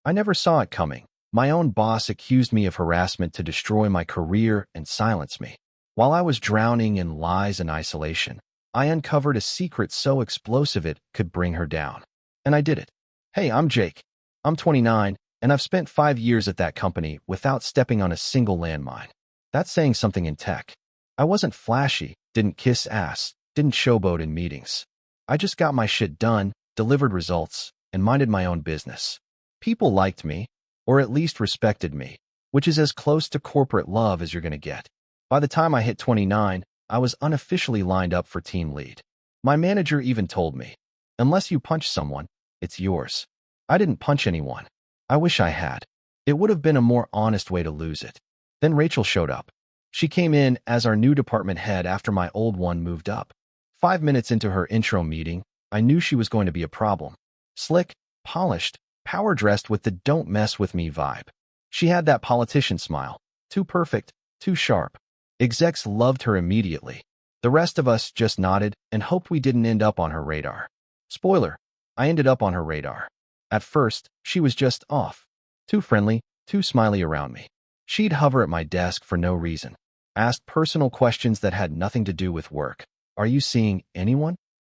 I never saw it coming. My own boss accused me of harassment to destroy my career and silence me. While I was drowning in lies and isolation, I uncovered a secret so explosive it could bring her down. And I did it. Hey, I'm Jake. I'm 29, and I've spent 5 years at that company without stepping on a single landmine. That's saying something in tech. I wasn't flashy, didn't kiss ass, didn't showboat in meetings. I just got my shit done, delivered results, and minded my own business. People liked me, or at least respected me, which is as close to corporate love as you're gonna get. By the time I hit 29, I was unofficially lined up for team lead. My manager even told me, unless you punch someone, it's yours. I didn't punch anyone. I wish I had. It would have been a more honest way to lose it. Then Rachel showed up. She came in as our new department head after my old one moved up. 5 minutes into her intro meeting, I knew she was going to be a problem. Slick, polished, power-dressed with the don't mess with me vibe. She had that politician smile. Too perfect, too sharp. Execs loved her immediately. The rest of us just nodded and hoped we didn't end up on her radar. Spoiler, I ended up on her radar. At first, she was just off. Too friendly, too smiley around me. She'd hover at my desk for no reason. Asked personal questions that had nothing to do with work. Are you seeing anyone?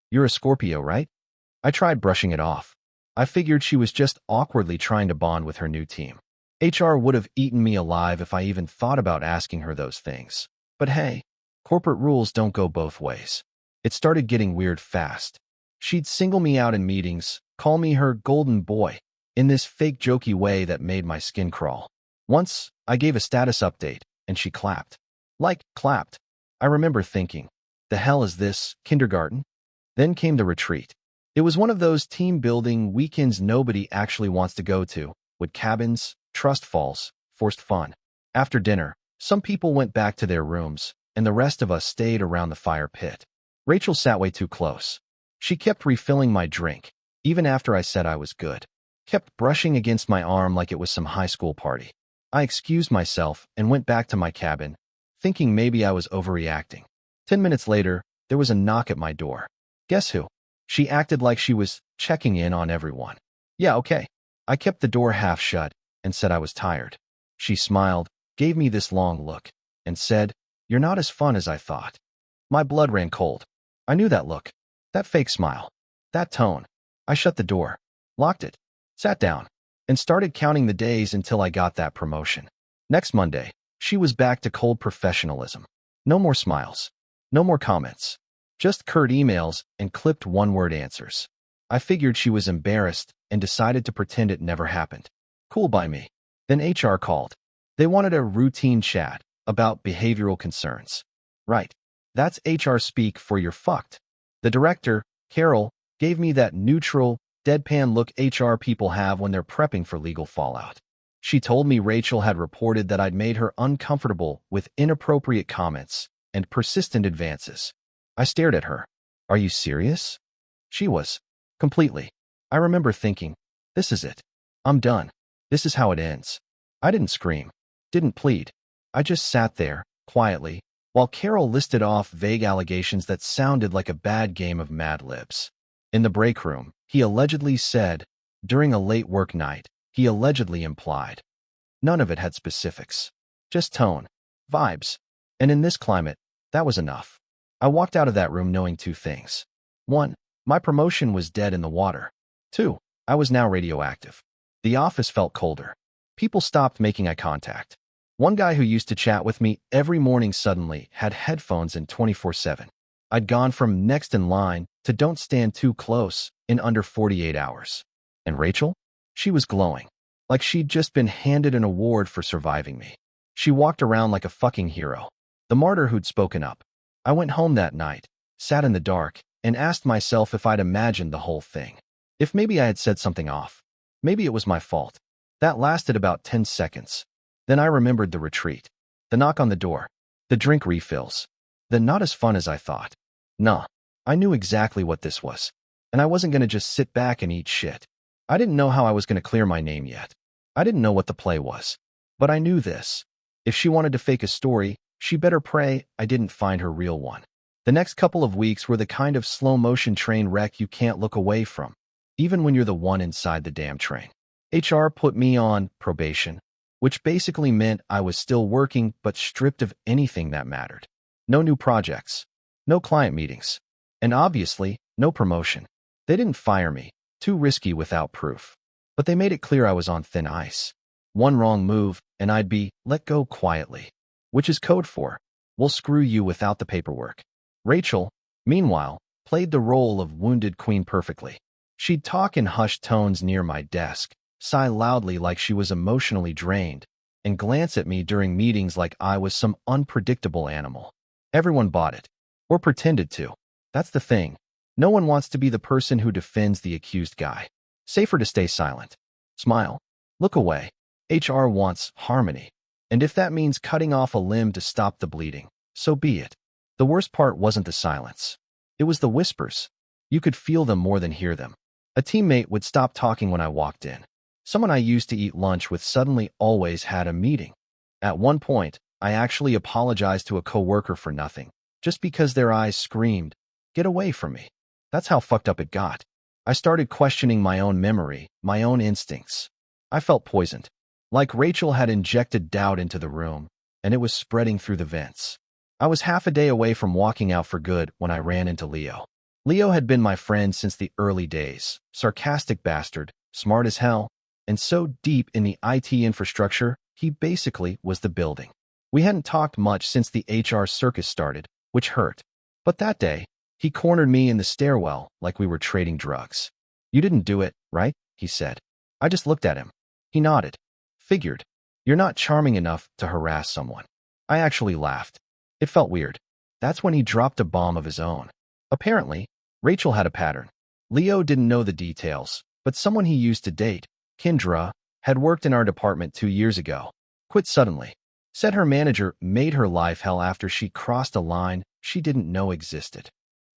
You're a Scorpio, right? I tried brushing it off. I figured she was just awkwardly trying to bond with her new team. HR would have eaten me alive if I even thought about asking her those things. But hey, corporate rules don't go both ways. It started getting weird fast. She'd single me out in meetings, call me her golden boy, in this fake jokey way that made my skin crawl. Once, I gave a status update, and she clapped. Like, clapped. I remember thinking, the hell is this, kindergarten? Then came the retreat. It was one of those team-building weekends nobody actually wants to go to, with cabins, trust falls, forced fun. After dinner, some people went back to their rooms, and the rest of us stayed around the fire pit. Rachel sat way too close. She kept refilling my drink, even after I said I was good. Kept brushing against my arm like it was some high school party. I excused myself and went back to my cabin, thinking maybe I was overreacting. 10 minutes later, there was a knock at my door. Guess who? She acted like she was checking in on everyone. Yeah, okay. I kept the door half shut and said I was tired. She smiled, gave me this long look, and said, "You're not as fun as I thought." My blood ran cold. I knew that look, that fake smile, that tone. I shut the door, locked it, sat down, and started counting the days until I got that promotion. Next Monday, she was back to cold professionalism. No more smiles. No more comments. Just curt emails and clipped one-word answers. I figured she was embarrassed and decided to pretend it never happened. Cool by me. Then HR called. They wanted a routine chat about behavioral concerns. Right. That's HR speak for you're fucked. The director, Carol, gave me that neutral, deadpan look HR people have when they're prepping for legal fallout. She told me Rachel had reported that I'd made her uncomfortable with inappropriate comments and persistent advances. I stared at her. Are you serious? She was. Completely. I remember thinking, this is it. I'm done. This is how it ends. I didn't scream. Didn't plead. I just sat there, quietly, while Carol listed off vague allegations that sounded like a bad game of Mad Libs. In the break room, he allegedly said, during a late work night, he allegedly implied. None of it had specifics. Just tone. Vibes. And in this climate, that was enough. I walked out of that room knowing 2 things. 1, my promotion was dead in the water. 2, I was now radioactive. The office felt colder. People stopped making eye contact. One guy who used to chat with me every morning suddenly had headphones in 24/7. I'd gone from next in line to don't stand too close in under 48 hours. And Rachel? She was glowing, like she'd just been handed an award for surviving me. She walked around like a fucking hero, the martyr who'd spoken up. I went home that night, sat in the dark, and asked myself if I'd imagined the whole thing. If maybe I had said something off. Maybe it was my fault. That lasted about 10 seconds. Then I remembered the retreat, the knock on the door, the drink refills, the not as fun as I thought. Nah, I knew exactly what this was, and I wasn't going to just sit back and eat shit. I didn't know how I was going to clear my name yet. I didn't know what the play was. But I knew this. If she wanted to fake a story, she better pray I didn't find her real one. The next couple of weeks were the kind of slow-motion train wreck you can't look away from, even when you're the one inside the damn train. HR put me on probation, which basically meant I was still working but stripped of anything that mattered. No new projects, no client meetings, and obviously, no promotion. They didn't fire me, too risky without proof. But they made it clear I was on thin ice. One wrong move, and I'd be let go quietly, which is code for, we'll screw you without the paperwork. Rachel, meanwhile, played the role of wounded queen perfectly. She'd talk in hushed tones near my desk, sigh loudly like she was emotionally drained, and glance at me during meetings like I was some unpredictable animal. Everyone bought it, or pretended to. That's the thing. No one wants to be the person who defends the accused guy. Safer to stay silent. Smile. Look away. HR wants harmony. And if that means cutting off a limb to stop the bleeding, so be it. The worst part wasn't the silence. It was the whispers. You could feel them more than hear them. A teammate would stop talking when I walked in. Someone I used to eat lunch with suddenly always had a meeting. At one point, I actually apologized to a coworker for nothing, just because their eyes screamed, "Get away from me." That's how fucked up it got. I started questioning my own memory, my own instincts. I felt poisoned, like Rachel had injected doubt into the room, and it was spreading through the vents. I was half a day away from walking out for good when I ran into Leo. Leo had been my friend since the early days, sarcastic bastard, smart as hell, and so deep in the IT infrastructure, he basically was the building. We hadn't talked much since the HR circus started, which hurt. But that day, he cornered me in the stairwell like we were trading drugs. "You didn't do it, right?" he said. I just looked at him. He nodded. Figured. You're not charming enough to harass someone. I actually laughed. It felt weird. That's when he dropped a bomb of his own. Apparently, Rachel had a pattern. Leo didn't know the details, but someone he used to date, Kendra, had worked in our department 2 years ago. Quit suddenly. Said her manager made her life hell after she crossed a line she didn't know existed.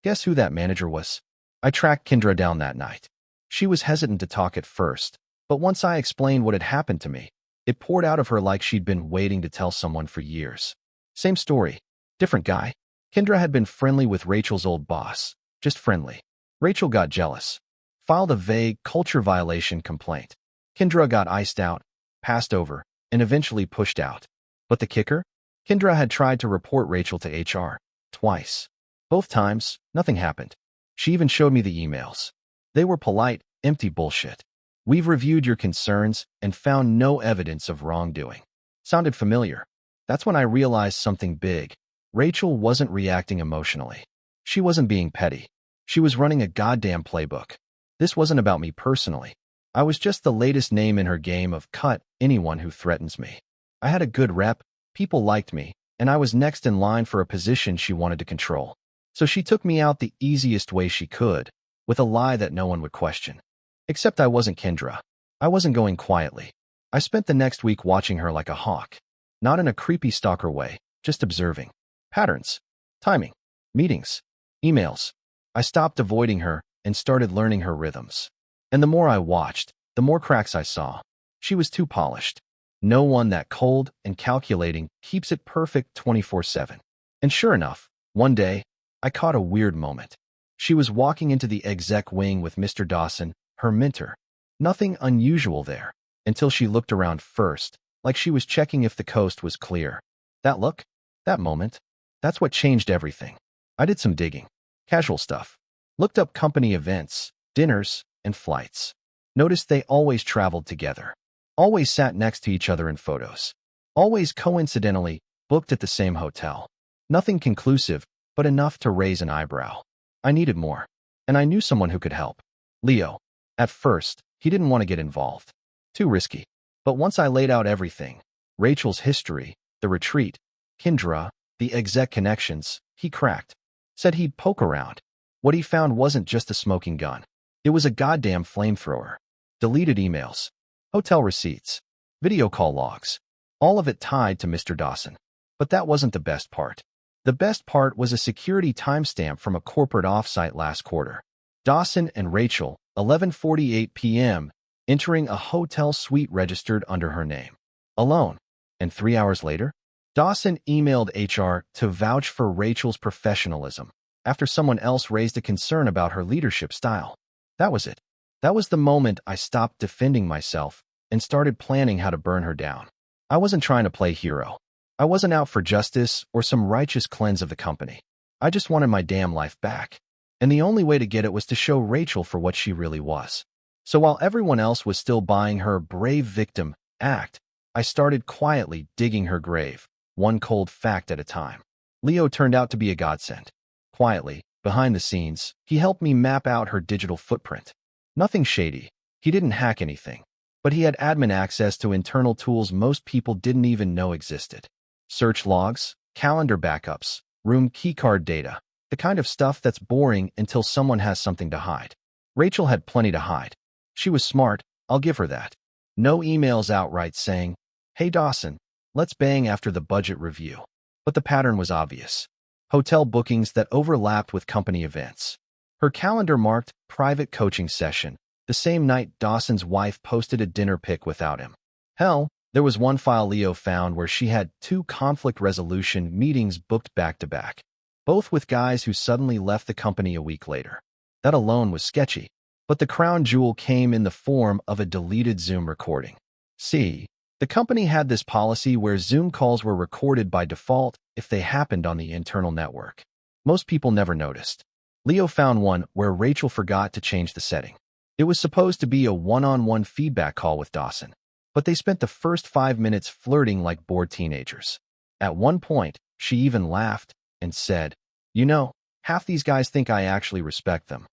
Guess who that manager was? I tracked Kendra down that night. She was hesitant to talk at first, but once I explained what had happened to me, it poured out of her like she'd been waiting to tell someone for years. Same story. Different guy. Kendra had been friendly with Rachel's old boss. Just friendly. Rachel got jealous. Filed a vague culture violation complaint. Kendra got iced out, passed over, and eventually pushed out. But the kicker? Kendra had tried to report Rachel to HR. Twice. Both times, nothing happened. She even showed me the emails. They were polite, empty bullshit. "We've reviewed your concerns and found no evidence of wrongdoing." Sounded familiar. That's when I realized something big. Rachel wasn't reacting emotionally. She wasn't being petty. She was running a goddamn playbook. This wasn't about me personally. I was just the latest name in her game of cut anyone who threatens me. I had a good rep, people liked me, and I was next in line for a position she wanted to control. So she took me out the easiest way she could, with a lie that no one would question. Except I wasn't Kendra. I wasn't going quietly. I spent the next week watching her like a hawk. Not in a creepy stalker way, just observing. Patterns. Timing. Meetings. Emails. I stopped avoiding her and started learning her rhythms. And the more I watched, the more cracks I saw. She was too polished. No one that cold and calculating keeps it perfect 24/7. And sure enough, one day, I caught a weird moment. She was walking into the exec wing with Mr. Dawson, her mentor. Nothing unusual there, until she looked around first, like she was checking if the coast was clear. That look, that moment, that's what changed everything. I did some digging. Casual stuff. Looked up company events, dinners, and flights. Noticed they always traveled together. Always sat next to each other in photos. Always coincidentally booked at the same hotel. Nothing conclusive, but enough to raise an eyebrow. I needed more. And I knew someone who could help. Leo. At first, he didn't want to get involved. Too risky. But once I laid out everything, Rachel's history, the retreat, Kendra, the exec connections, he cracked. Said he'd poke around. What he found wasn't just a smoking gun. It was a goddamn flamethrower. Deleted emails. Hotel receipts. Video call logs. All of it tied to Mr. Dawson. But that wasn't the best part. The best part was a security timestamp from a corporate offsite last quarter. Dawson and Rachel, 11:48 p.m., entering a hotel suite registered under her name. Alone. And 3 hours later, Dawson emailed HR to vouch for Rachel's professionalism after someone else raised a concern about her leadership style. That was it. That was the moment I stopped defending myself and started planning how to burn her down. I wasn't trying to play hero. I wasn't out for justice or some righteous cleanse of the company. I just wanted my damn life back. And the only way to get it was to show Rachel for what she really was. So while everyone else was still buying her brave victim act, I started quietly digging her grave, one cold fact at a time. Leo turned out to be a godsend. Quietly, behind the scenes, he helped me map out her digital footprint. Nothing shady. He didn't hack anything. But he had admin access to internal tools most people didn't even know existed. Search logs, calendar backups, room keycard data, the kind of stuff that's boring until someone has something to hide. Rachel had plenty to hide. She was smart, I'll give her that. No emails outright saying, "Hey Dawson, let's bang after the budget review." But the pattern was obvious. Hotel bookings that overlapped with company events. Her calendar marked private coaching session, the same night Dawson's wife posted a dinner pic without him. Hell, there was one file Leo found where she had 2 conflict resolution meetings booked back-to-back, both with guys who suddenly left the company a week later. That alone was sketchy, but the crown jewel came in the form of a deleted Zoom recording. See, the company had this policy where Zoom calls were recorded by default if they happened on the internal network. Most people never noticed. Leo found one where Rachel forgot to change the setting. It was supposed to be a one-on-one feedback call with Dawson, but they spent the first 5 minutes flirting like bored teenagers. At one point, she even laughed and said, "You know, half these guys think I actually respect them."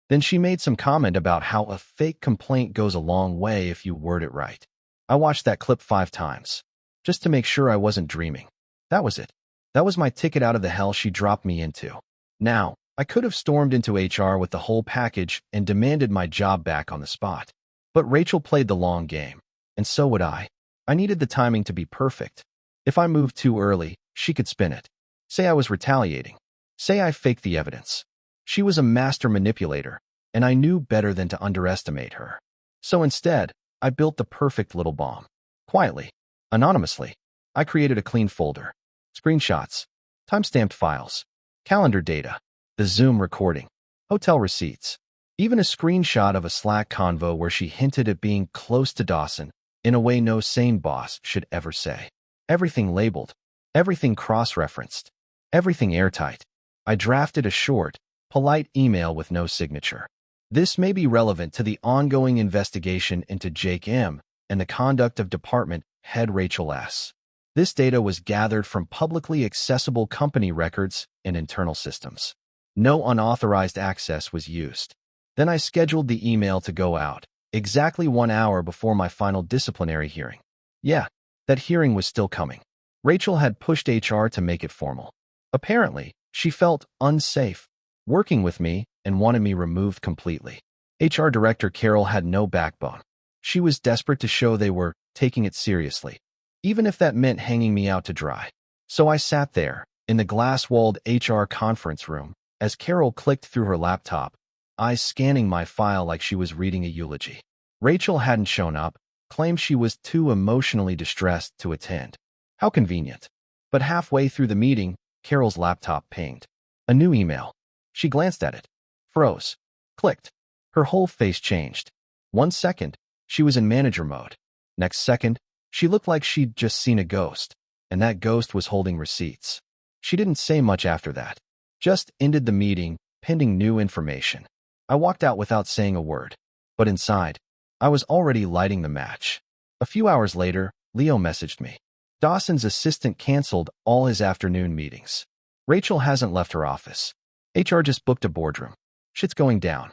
Then she made some comment about how a fake complaint goes a long way if you word it right. I watched that clip 5 times, just to make sure I wasn't dreaming. That was it. That was my ticket out of the hell she dropped me into. Now, I could have stormed into HR with the whole package and demanded my job back on the spot. But Rachel played the long game, and so would I. I needed the timing to be perfect. If I moved too early, she could spin it. Say I was retaliating. Say I faked the evidence. She was a master manipulator, and I knew better than to underestimate her. So instead, I built the perfect little bomb. Quietly, anonymously, I created a clean folder. Screenshots, timestamped files, calendar data, the Zoom recording, hotel receipts, even a screenshot of a Slack convo where she hinted at being close to Dawson in a way no sane boss should ever say. Everything labeled, everything cross-referenced, everything airtight. I drafted a short, polite email with no signature. This may be relevant to the ongoing investigation into Jake M. and the conduct of Department Head Rachel S. This data was gathered from publicly accessible company records and internal systems. No unauthorized access was used. Then I scheduled the email to go out, exactly 1 hour before my final disciplinary hearing. Yeah, that hearing was still coming. Rachel had pushed HR to make it formal. Apparently, she felt unsafe working with me and wanted me removed completely. HR Director Carol had no backbone. She was desperate to show they were taking it seriously, even if that meant hanging me out to dry. So I sat there, in the glass-walled HR conference room, as Carol clicked through her laptop, eyes scanning my file like she was reading a eulogy. Rachel hadn't shown up, claimed she was too emotionally distressed to attend. How convenient. But halfway through the meeting, Carol's laptop pinged. A new email. She glanced at it, froze, clicked. Her whole face changed. 1 second, she was in manager mode. Next second, she looked like she'd just seen a ghost, and that ghost was holding receipts. She didn't say much after that. Just ended the meeting, pending new information. I walked out without saying a word. But inside, I was already lighting the match. A few hours later, Leo messaged me. Dawson's assistant canceled all his afternoon meetings. Rachel hasn't left her office. HR just booked a boardroom. Shit's going down.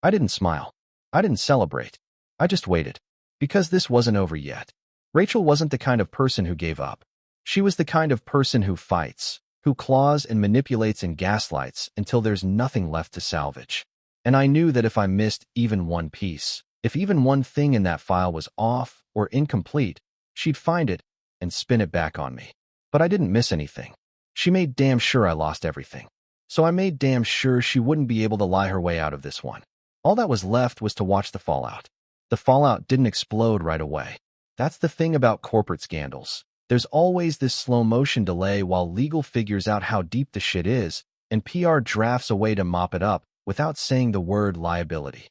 I didn't smile. I didn't celebrate. I just waited. Because this wasn't over yet. Rachel wasn't the kind of person who gave up. She was the kind of person who fights, who claws and manipulates and gaslights until there's nothing left to salvage. And I knew that if I missed even one piece, if even one thing in that file was off or incomplete, she'd find it and spin it back on me. But I didn't miss anything. She made damn sure I lost everything. So I made damn sure she wouldn't be able to lie her way out of this one. All that was left was to watch the fallout. The fallout didn't explode right away. That's the thing about corporate scandals. There's always this slow-motion delay while legal figures out how deep the shit is, and PR drafts a way to mop it up without saying the word liability.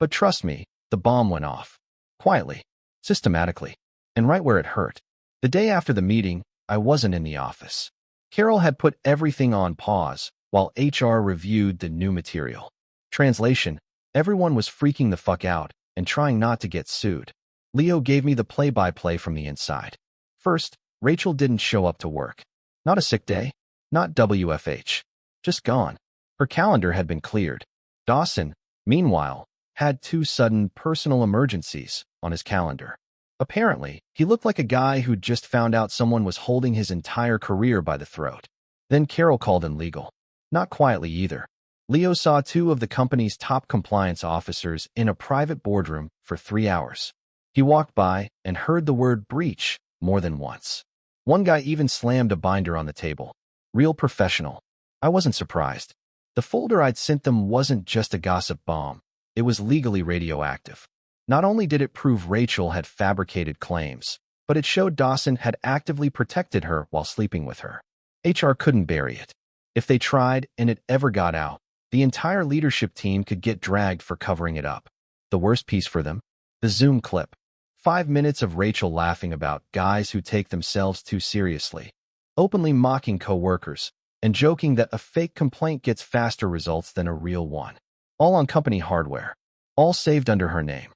But trust me, the bomb went off. Quietly, systematically, and right where it hurt. The day after the meeting, I wasn't in the office. Carol had put everything on pause while HR reviewed the new material. Translation: everyone was freaking the fuck out and trying not to get sued. Leo gave me the play-by-play from the inside. First, Rachel didn't show up to work. Not a sick day, not WFH. Just gone. Her calendar had been cleared. Dawson, meanwhile, had 2 sudden personal emergencies on his calendar. Apparently, he looked like a guy who'd just found out someone was holding his entire career by the throat. Then Carol called in legal. Not quietly either. Leo saw 2 of the company's top compliance officers in a private boardroom for 3 hours. He walked by and heard the word breach more than once. One guy even slammed a binder on the table. Real professional. I wasn't surprised. The folder I'd sent them wasn't just a gossip bomb. It was legally radioactive. Not only did it prove Rachel had fabricated claims, but it showed Dawson had actively protected her while sleeping with her. HR couldn't bury it. If they tried and it ever got out, the entire leadership team could get dragged for covering it up. The worst piece for them? The Zoom clip. 5 minutes of Rachel laughing about guys who take themselves too seriously, openly mocking co-workers, and joking that a fake complaint gets faster results than a real one. All on company hardware. All saved under her name.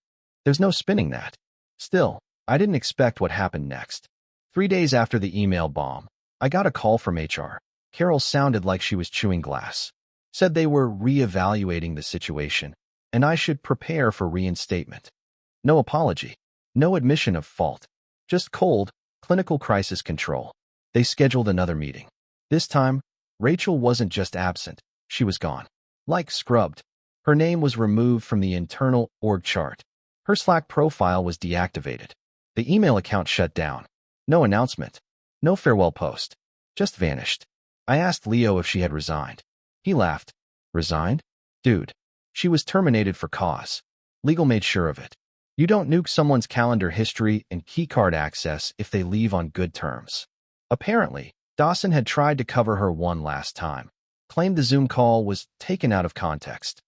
There's no spinning that. Still, I didn't expect what happened next. 3 days after the email bomb, I got a call from HR. Carol sounded like she was chewing glass. Said they were re-evaluating the situation, and I should prepare for reinstatement. No apology. No admission of fault. Just cold, clinical crisis control. They scheduled another meeting. This time, Rachel wasn't just absent. She was gone. Like scrubbed. Her name was removed from the internal org chart. Her Slack profile was deactivated. The email account shut down. No announcement. No farewell post. Just vanished. I asked Leo if she had resigned. He laughed. Resigned? Dude. She was terminated for cause. Legal made sure of it. You don't nuke someone's calendar history and keycard access if they leave on good terms. Apparently, Dawson had tried to cover her one last time. Claimed the Zoom call was taken out of context.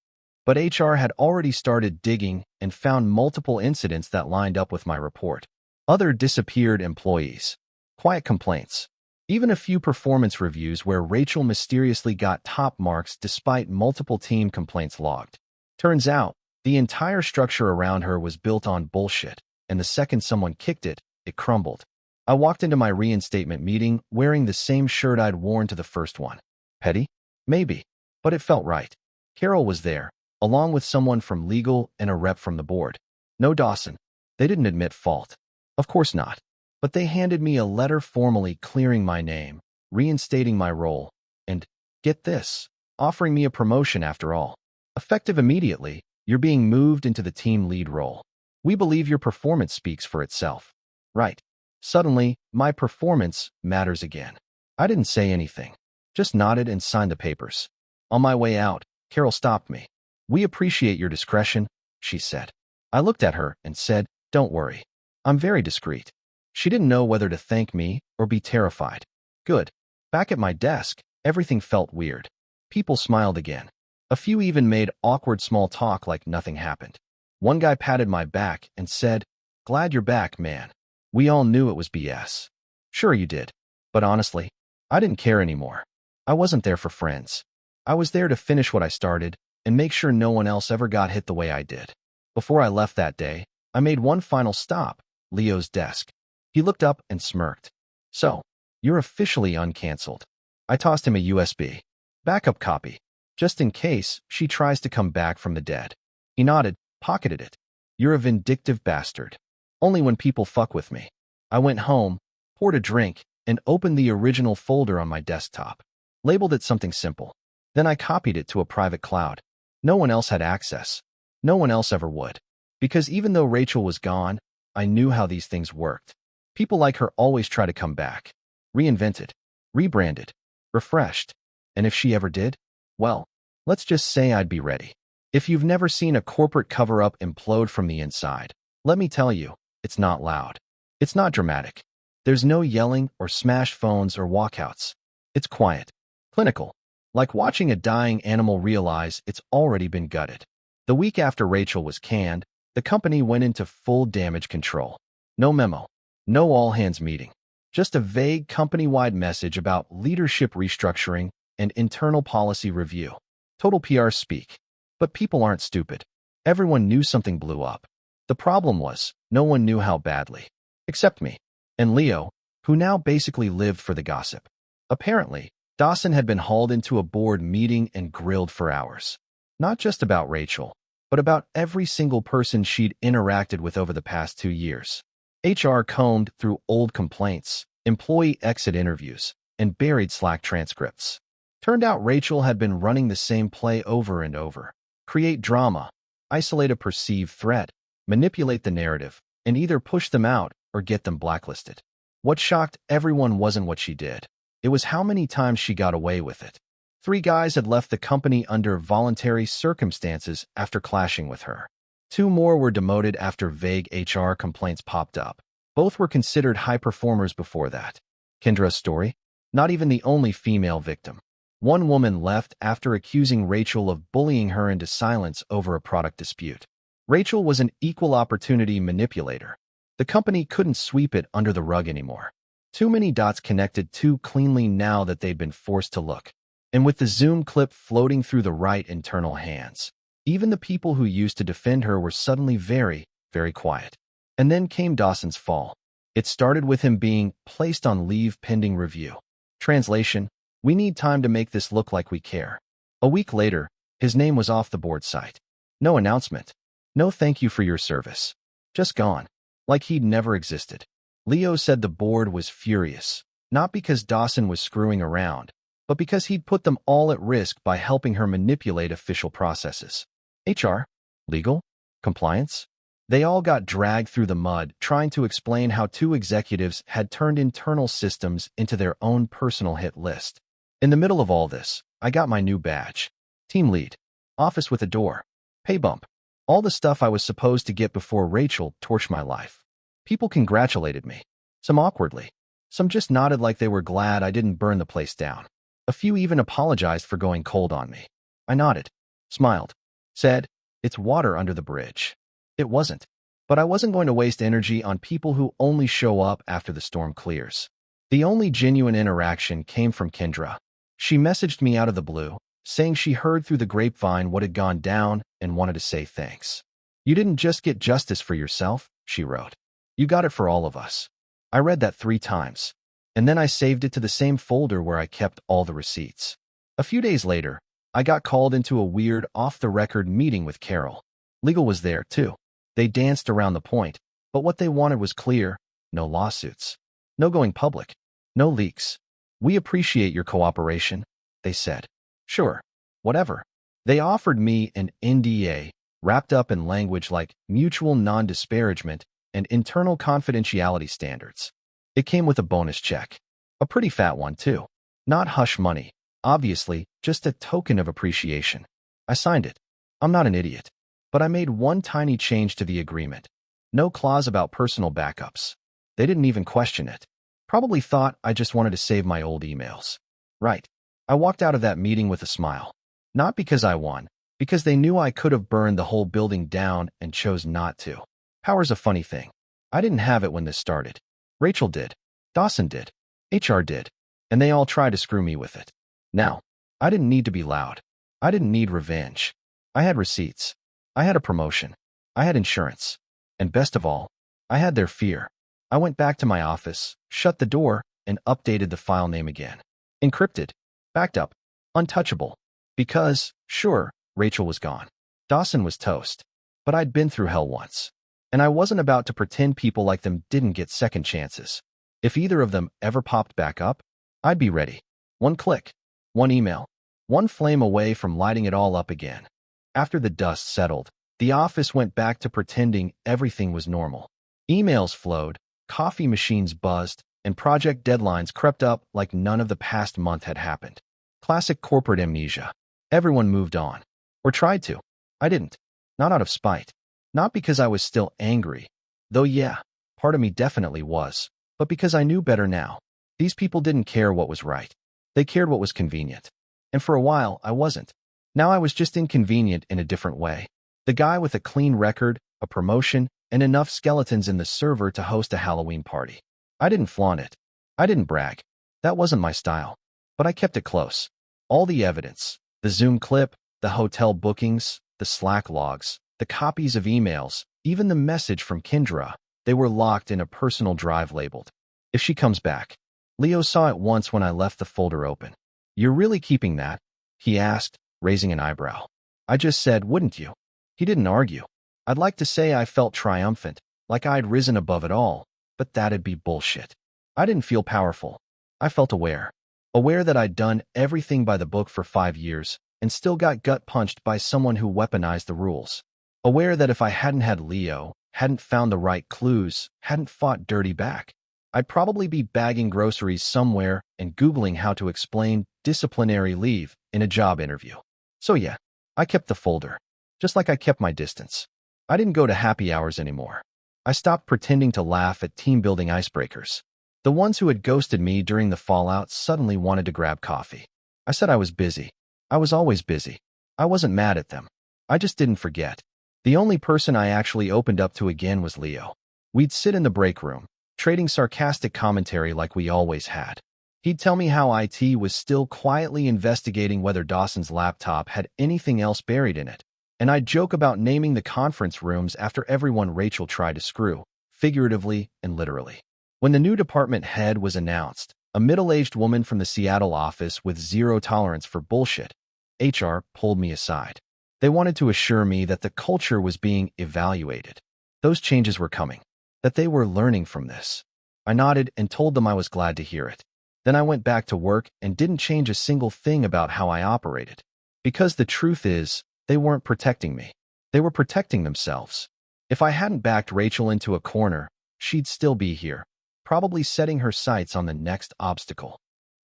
But HR had already started digging and found multiple incidents that lined up with my report. Other disappeared employees. Quiet complaints. Even a few performance reviews where Rachel mysteriously got top marks despite multiple team complaints logged. Turns out, the entire structure around her was built on bullshit, and the second someone kicked it, it crumbled. I walked into my reinstatement meeting wearing the same shirt I'd worn to the first one. Petty? Maybe. But it felt right. Carol was there, along with someone from legal and a rep from the board. No Dawson. They didn't admit fault. Of course not. But they handed me a letter formally clearing my name, reinstating my role, and, get this, offering me a promotion after all. Effective immediately, you're being moved into the team lead role. We believe your performance speaks for itself. Right. Suddenly, my performance matters again. I didn't say anything. Just nodded and signed the papers. On my way out, Carol stopped me. We appreciate your discretion, she said. I looked at her and said, don't worry. I'm very discreet. She didn't know whether to thank me or be terrified. Good. Back at my desk, everything felt weird. People smiled again. A few even made awkward small talk like nothing happened. One guy patted my back and said, glad you're back, man. We all knew it was BS. Sure you did. But honestly, I didn't care anymore. I wasn't there for friends. I was there to finish what I started and make sure no one else ever got hit the way I did. Before I left that day, I made one final stop, Leo's desk. He looked up and smirked. So, you're officially uncanceled. I tossed him a USB. Backup copy. Just in case she tries to come back from the dead. He nodded, pocketed it. You're a vindictive bastard. Only when people fuck with me. I went home, poured a drink, and opened the original folder on my desktop. Labeled it something simple. Then I copied it to a private cloud. No one else had access. No one else ever would. Because even though Rachel was gone, I knew how these things worked. People like her always try to come back. Reinvented. Rebranded. Refreshed. And if she ever did, well, let's just say I'd be ready. If you've never seen a corporate cover-up implode from the inside, let me tell you, it's not loud. It's not dramatic. There's no yelling or smashed phones or walkouts. It's quiet. Clinical. Like watching a dying animal realize it's already been gutted. The week after Rachel was canned, the company went into full damage control. No memo, no all-hands meeting, just a vague company-wide message about leadership restructuring and internal policy review. Total PR speak. But people aren't stupid. Everyone knew something blew up. The problem was, no one knew how badly. Except me. And Leo, who now basically lived for the gossip. Apparently, Dawson had been hauled into a board meeting and grilled for hours. Not just about Rachel, but about every single person she'd interacted with over the past 2 years. HR combed through old complaints, employee exit interviews, and buried Slack transcripts. Turned out Rachel had been running the same play over and over. Create drama, isolate a perceived threat, manipulate the narrative, and either push them out or get them blacklisted. What shocked everyone wasn't what she did. It was how many times she got away with it. 3 guys had left the company under voluntary circumstances after clashing with her. 2 more were demoted after vague HR complaints popped up. Both were considered high performers before that. Kendra's story? Not even the only female victim. One woman left after accusing Rachel of bullying her into silence over a product dispute. Rachel was an equal opportunity manipulator. The company couldn't sweep it under the rug anymore. Too many dots connected too cleanly now that they'd been forced to look. And with the Zoom clip floating through the right internal hands, even the people who used to defend her were suddenly very, very quiet. And then came Dawson's fall. It started with him being placed on leave pending review. Translation: we need time to make this look like we care. A week later, his name was off the board site. No announcement. No thank you for your service. Just gone. Like he'd never existed. Leo said the board was furious, not because Dawson was screwing around, but because he'd put them all at risk by helping her manipulate official processes. HR? Legal? Compliance? They all got dragged through the mud trying to explain how 2 executives had turned internal systems into their own personal hit list. In the middle of all this, I got my new badge. Team lead. Office with a door. Pay bump. All the stuff I was supposed to get before Rachel torched my life. People congratulated me. Some awkwardly. Some just nodded like they were glad I didn't burn the place down. A few even apologized for going cold on me. I nodded, smiled, said, "It's water under the bridge." It wasn't. But I wasn't going to waste energy on people who only show up after the storm clears. The only genuine interaction came from Kendra. She messaged me out of the blue, saying she heard through the grapevine what had gone down and wanted to say thanks. "You didn't just get justice for yourself," she wrote. "You got it for all of us." I read that 3 times, and then I saved it to the same folder where I kept all the receipts. A few days later, I got called into a weird off-the-record meeting with Carol. Legal was there, too. They danced around the point, but what they wanted was clear: no lawsuits, no going public, no leaks. "We appreciate your cooperation," they said. Sure, whatever. They offered me an NDA wrapped up in language like mutual non-disparagement and internal confidentiality standards. It came with a bonus check. A pretty fat one, too. Not hush money, obviously, just a token of appreciation. I signed it. I'm not an idiot. But I made one tiny change to the agreement. No clause about personal backups. They didn't even question it. Probably thought I just wanted to save my old emails. Right. I walked out of that meeting with a smile. Not because I won, because they knew I could have burned the whole building down and chose not to. Power's a funny thing. I didn't have it when this started. Rachel did. Dawson did. HR did. And they all tried to screw me with it. Now, I didn't need to be loud. I didn't need revenge. I had receipts. I had a promotion. I had insurance. And best of all, I had their fear. I went back to my office, shut the door, and updated the file name again. Encrypted. Backed up. Untouchable. Because, sure, Rachel was gone. Dawson was toast. But I'd been through hell once. And I wasn't about to pretend people like them didn't get second chances. If either of them ever popped back up, I'd be ready. One click. One email. One flame away from lighting it all up again. After the dust settled, the office went back to pretending everything was normal. Emails flowed, coffee machines buzzed, and project deadlines crept up like none of the past month had happened. Classic corporate amnesia. Everyone moved on. Or tried to. I didn't. Not out of spite. Not because I was still angry. Though yeah, part of me definitely was. But because I knew better now. These people didn't care what was right. They cared what was convenient. And for a while, I wasn't. Now I was just inconvenient in a different way. The guy with a clean record, a promotion, and enough skeletons in the server to host a Halloween party. I didn't flaunt it. I didn't brag. That wasn't my style. But I kept it close. All the evidence, the Zoom clip, the hotel bookings, the Slack logs, the copies of emails, even the message from Kendra, they were locked in a personal drive labeled, "If she comes back." Leo saw it once when I left the folder open. "You're really keeping that?" he asked, raising an eyebrow. I just said, "Wouldn't you?" He didn't argue. I'd like to say I felt triumphant, like I'd risen above it all, but that'd be bullshit. I didn't feel powerful. I felt aware. Aware that I'd done everything by the book for 5 years and still got gut-punched by someone who weaponized the rules. Aware that if I hadn't had Leo, hadn't found the right clues, hadn't fought dirty back, I'd probably be bagging groceries somewhere and Googling how to explain disciplinary leave in a job interview. So yeah, I kept the folder, just like I kept my distance. I didn't go to happy hours anymore. I stopped pretending to laugh at team-building icebreakers. The ones who had ghosted me during the fallout suddenly wanted to grab coffee. I said I was busy. I was always busy. I wasn't mad at them. I just didn't forget. The only person I actually opened up to again was Leo. We'd sit in the break room, trading sarcastic commentary like we always had. He'd tell me how IT was still quietly investigating whether Dawson's laptop had anything else buried in it, and I'd joke about naming the conference rooms after everyone Rachel tried to screw, figuratively and literally. When the new department head was announced, a middle-aged woman from the Seattle office with zero tolerance for bullshit, HR pulled me aside. They wanted to assure me that the culture was being evaluated. Those changes were coming, that they were learning from this. I nodded and told them I was glad to hear it. Then I went back to work and didn't change a single thing about how I operated. Because the truth is, they weren't protecting me. They were protecting themselves. If I hadn't backed Rachel into a corner, she'd still be here, probably setting her sights on the next obstacle.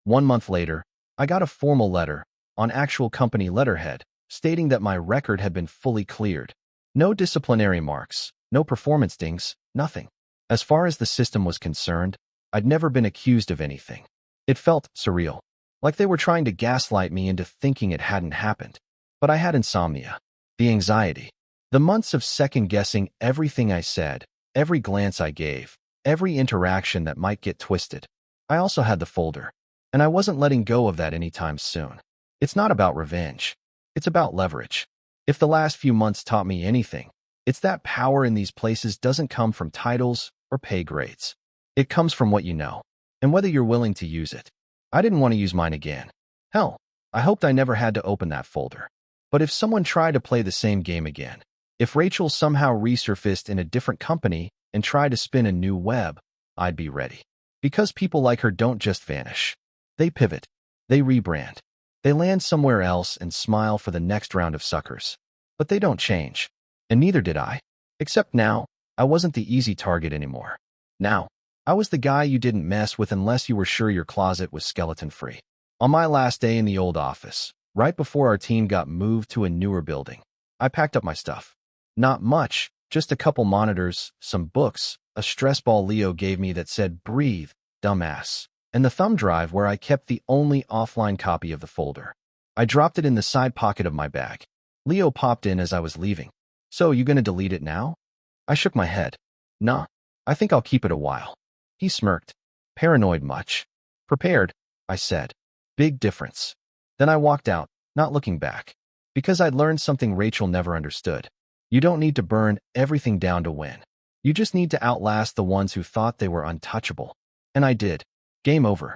1 month later, I got a formal letter, on actual company letterhead, stating that my record had been fully cleared. No disciplinary marks, no performance dings, nothing. As far as the system was concerned, I'd never been accused of anything. It felt surreal, like they were trying to gaslight me into thinking it hadn't happened. But I had insomnia, the anxiety, the months of second-guessing everything I said, every glance I gave, every interaction that might get twisted. I also had the folder, and I wasn't letting go of that anytime soon. It's not about revenge. It's about leverage. If the last few months taught me anything, it's that power in these places doesn't come from titles or pay grades. It comes from what you know, and whether you're willing to use it. I didn't want to use mine again. Hell, I hoped I never had to open that folder. But if someone tried to play the same game again, if Rachel somehow resurfaced in a different company and tried to spin a new web, I'd be ready. Because people like her don't just vanish. They pivot. They rebrand. They land somewhere else and smile for the next round of suckers. But they don't change. And neither did I. Except now, I wasn't the easy target anymore. Now, I was the guy you didn't mess with unless you were sure your closet was skeleton-free. On my last day in the old office, right before our team got moved to a newer building, I packed up my stuff. Not much, just a couple monitors, some books, a stress ball Leo gave me that said, "Breathe, dumbass," and the thumb drive where I kept the only offline copy of the folder. I dropped it in the side pocket of my bag. Leo popped in as I was leaving. "So, you gonna delete it now?" I shook my head. "Nah, I think I'll keep it a while." He smirked. "Paranoid much?" "Prepared," I said. Big difference. Then I walked out, not looking back. Because I'd learned something Rachel never understood. You don't need to burn everything down to win. You just need to outlast the ones who thought they were untouchable. And I did. Game over.